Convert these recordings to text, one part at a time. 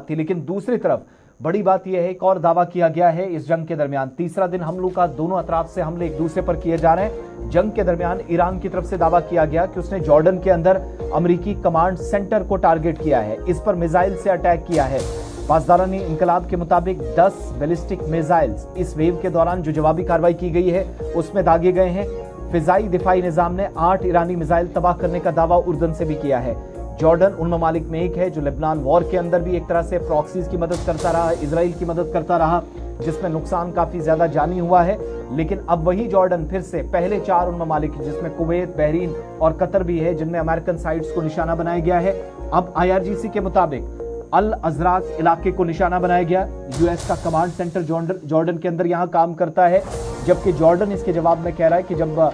थी। लेकिन दूसरी तरफ बड़ी बात यह है, एक और दावा किया गया है इस जंग के दरमियान, तीसरा दिन हमलों का, दोनों अतराफ से हमले एक दूसरे पर किए जा रहे हैं। जंग के दरमियान ईरान की तरफ से दावा किया गया कि उसने जॉर्डन के अंदर अमेरिकी कमांड सेंटर को टारगेट किया है, इस पर मिसाइल से अटैक किया है। पासदारानी इंकलाब के मुताबिक 10 बैलिस्टिक मिसाइल्स इस वेव के दौरान जो जवाबी कार्रवाई की गई है उसमें दागे गए हैं। फिजाई दिफाई निजाम ने 8 ईरानी मिसाइल तबाह करने का दावा उर्दन से भी किया है। जॉर्डन उन ममालिक में एक है जो लेबनान वॉर के अंदर भी एक तरह से प्रॉक्सीज की मदद करता रहा, इजराइल की मदद करता रहा, जिसमें नुकसान काफी ज्यादा जानी हुआ है। लेकिन अब वही जॉर्डन फिर से पहले 4 उन ममालिक जिसमें कुवैत, बहरीन और कतर भी है, जिनमें अमेरिकन साइट्स को निशाना बनाया गया है। अब IRGC के मुताबिक अल अजराक इलाके को निशाना बनाया गया। यूएस का कमांड सेंटर जॉर्डन के अंदर यहां काम करता है, जबकि जॉर्डन इसके जवाब में कह रहा है कि जब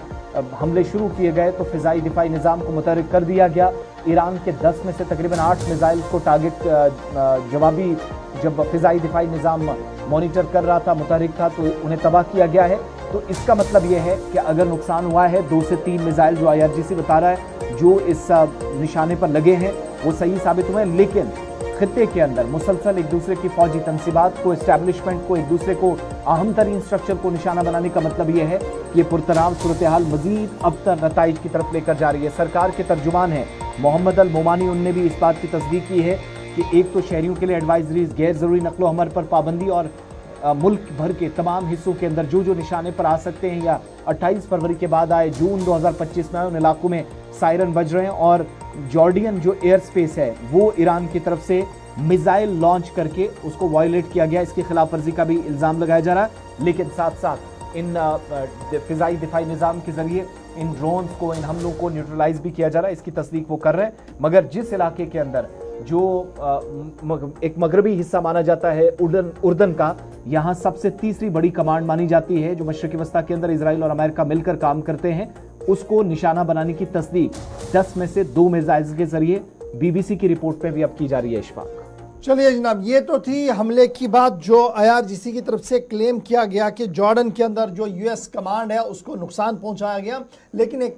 हमले शुरू किए गए तो फिजाई दिफाई निजाम को मुतहरिक कर दिया गया। ईरान के 10 में से तकरीबन 8 मिसाइल को टारगेट जवाबी जब फिजाई दिफाई निजाम मॉनिटर कर रहा था, मुतहरिक था, तो उन्हें तबाह किया गया है। तो इसका मतलब यह है कि अगर नुकसान हुआ है, 2 से 3 मिसाइल जो IRGC बता रहा है जो इस निशाने पर लगे हैं वो सही साबित हुए। लेकिन खित्ते के अंदर मुसलसल एक दूसरे की फौजी तंसीबात को, एस्टैब्लिशमेंट को, एक दूसरे को अहम तरीन स्ट्रक्चर को निशाना बनाने का मतलब यह है कि ये पुरतराव सूरत हाल मजीद अबतर नताइज की तरफ लेकर जा रही है। सरकार के तर्जुमान है मोहम्मद अल मोमानी, उनने भी इस बात की तस्दीक की है कि एक तो शहरियों के लिए एडवाइजरीज, गैर जरूरी नकलो हमल पर पाबंदी और मुल्क भर के तमाम हिस्सों के अंदर जो जो निशाने पर आ सकते हैं या 28 फरवरी के बाद आए, जून 2025 में आए, उन इलाकों में सायरन बज रहे हैं। और जॉर्डियन जो एयर स्पेस है वो ईरान की तरफ से मिसाइल लॉन्च करके उसको वायलेट किया गया, इसकी खिलाफ वर्जी का भी इल्ज़ाम लगाया जा रहा है। लेकिन साथ साथ इन फिजाई दिफाई निज़ाम के जरिए इन ड्रोन्स को, इन हमलों को न्यूट्रलाइज भी किया जा रहा है, इसकी तस्दीक वो कर रहे हैं। मगर जिस इलाके के अंदर जो एक मगरबी हिस्सा माना जाता है उर्दन का, यहाँ सबसे तीसरी बड़ी कमांड मानी जाती है जो मशरक़ी वस्ता के अंदर इजराइल और अमेरिका मिलकर काम करते हैं, उसको निशाना बनाने की तस्दीक 10 में से 2 मिसाइल्स के जरिए BBC की रिपोर्ट में भी अब की जा रही है। इशफाक, चलिए जनाब, ये तो थी हमले की बात जो IRGC की तरफ से क्लेम किया गया कि जॉर्डन के अंदर जो US कमांड है उसको नुकसान पहुंचाया गया। लेकिन एक